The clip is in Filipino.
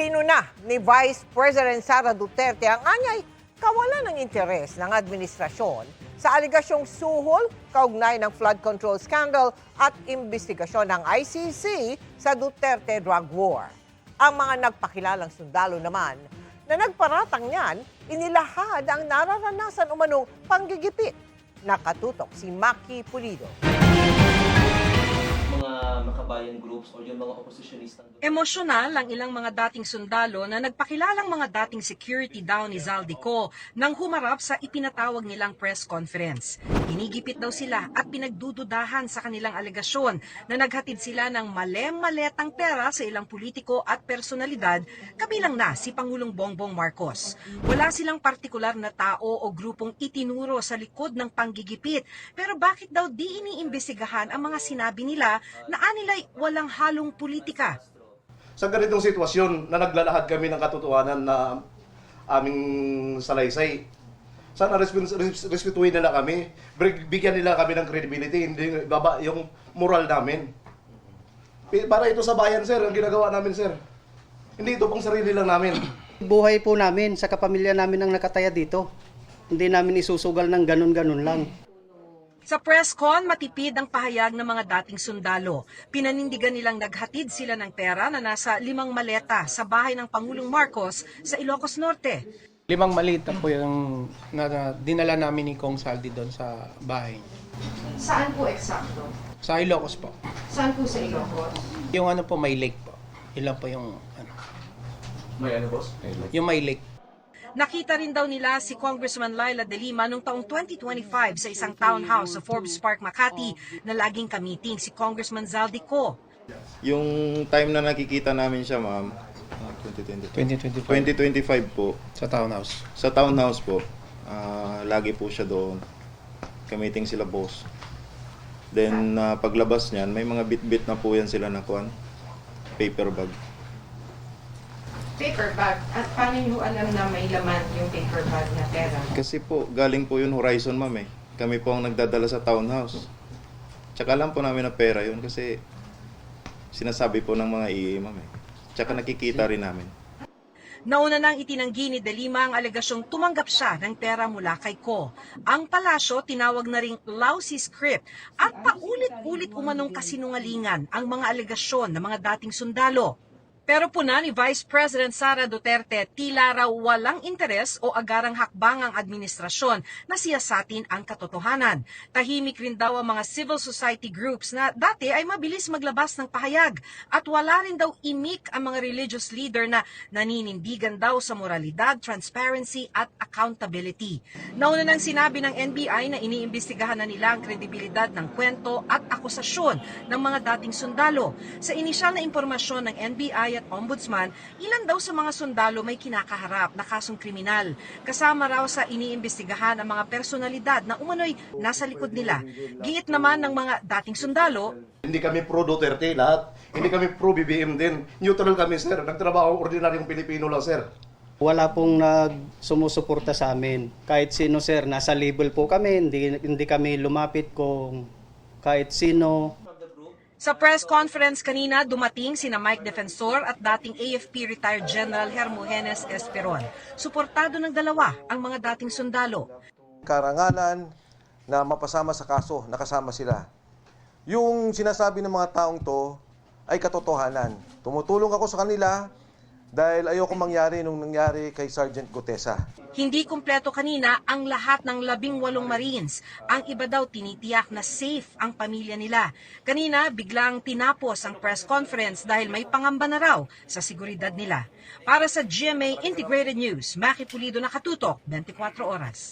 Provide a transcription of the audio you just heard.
Pinuna ni Vice President Sara Duterte ang anyay kawalan ng interes ng administrasyon sa aligasyong suhol kaugnay ng flood control scandal at investigasyon ng ICC sa Duterte drug war. Ang mga nagpakilalang sundalo naman na nagparatang niyan, inilahad ang nararanasan umanong panggigipit. Nakatutok si Maki Pulido. Mga makabayan groups o yung mga oppositionistang... Emosyonal ang ilang mga dating sundalo na nagpakilalang mga dating security daw ni Zaldico nang humarap sa ipinatawag nilang press conference. Hinigipit daw sila at pinagdududahan sa kanilang alegasyon na naghatid sila ng male-maletang pera sa ilang politiko at personalidad, kabilang na si Pangulong Bongbong Marcos. Wala silang partikular na tao o grupong itinuro sa likod ng panggigipit, pero bakit daw di iniimbestigahan ang mga sinabi nila na anilay walang halong politika? Sa ganitong sitwasyon na naglalahad kami ng katotohanan na aming salaysay, sana respetuhin nila kami, bigyan nila kami ng credibility, hindi baba yung moral namin. Para ito sa bayan, sir, ang ginagawa namin, sir. Hindi ito pang sarili lang namin. Buhay po namin sa kapamilya namin ang nakataya dito. Hindi namin isusugal ng ganun-ganun lang. Sa press con, matipid ang pahayag ng mga dating sundalo. Pinanindigan nilang naghatid sila ng pera na nasa 5 maleta sa bahay ng Pangulong Marcos sa Ilocos Norte. 5 malita po yung dinala namin ni Kong Saldi doon sa bahay. Saan po eksakto? Sa Ilocos po. Saan po sa Ilocos? Yung ano po, may lake po. Yun lang po yung ano. May ano, boss? Yung may lake. Nakita rin daw nila si Congressman Laila De Lima noong taong 2025 sa isang townhouse sa Forbes Park, Makati na laging kamiting si Congressman Zaldico. Yung time na nakikita namin siya, ma'am, 2025 2025 po, sa townhouse. sa townhouse po, lagi po siya doon. Kamiting sila boss. Then, paglabas niyan, may mga bit-bit na po yan sila na kuwan, paper bag. Paper bag. At paano nyo alam na may laman yung paper bag na pera? Kasi po, galing po yun Horizon, ma'am eh. Kami po ang nagdadala sa townhouse. Tsaka alam po namin na pera yun kasi sinasabi po ng mga ma'am eh. Tsaka nakikita rin namin. Nauna nang itinanggi ni De Lima ang alegasyong tumanggap siya ng pera mula kay Ko. Ang palasyo tinawag na ring lousy script at paulit-ulit umanong kasinungalingan ang mga alegasyon ng mga dating sundalo. Pero puna ni Vice President Sara Duterte, tila raw walang interes o agarang hakbang ang administrasyon na siyasatin ang katotohanan. Tahimik rin daw ang mga civil society groups na dati ay mabilis maglabas ng pahayag at wala rin daw imik ang mga religious leader na naninindigan daw sa moralidad, transparency at accountability. Nauna nang sinabi ng NBI na iniimbestigahan na nila ang kredibilidad ng kwento at akusasyon ng mga dating sundalo. Sa inisyal na impormasyon ng NBI at Ombudsman, ilan daw sa mga sundalo may kinakaharap na kasong kriminal. Kasama raw sa iniimbestigahan ang mga personalidad na umano'y nasa likod nila. Giit naman ng mga dating sundalo, Hindi kami pro Duterte lahat. Hindi kami pro BBM din. Neutral kami, sir. Nagtrabaho ang ordinaryong Pilipino lang, sir. Wala pong sumusuporta sa amin. Kahit sino, sir, nasa label po kami. Hindi kami lumapit kung kahit sino. sa press conference kanina, dumating sina Mike Defensor at dating AFP retired General Hermogenes Esperon. Suportado ng dalawa ang mga dating sundalo. Karangalan na mapasama sa kaso, nakasama sila. Yung sinasabi ng mga taong to ay katotohanan. Tumutulong ako sa kanila dahil ayoko mangyari nung nangyari kay Sergeant Gutesa. Hindi kumpleto kanina ang lahat ng 18 Marines. Ang iba daw tinitiyak na safe ang pamilya nila. Kanina, biglang tinapos ang press conference dahil may pangamba na raw sa seguridad nila. Para sa GMA Integrated News, Maki Pulido, nakatutok, 24 oras.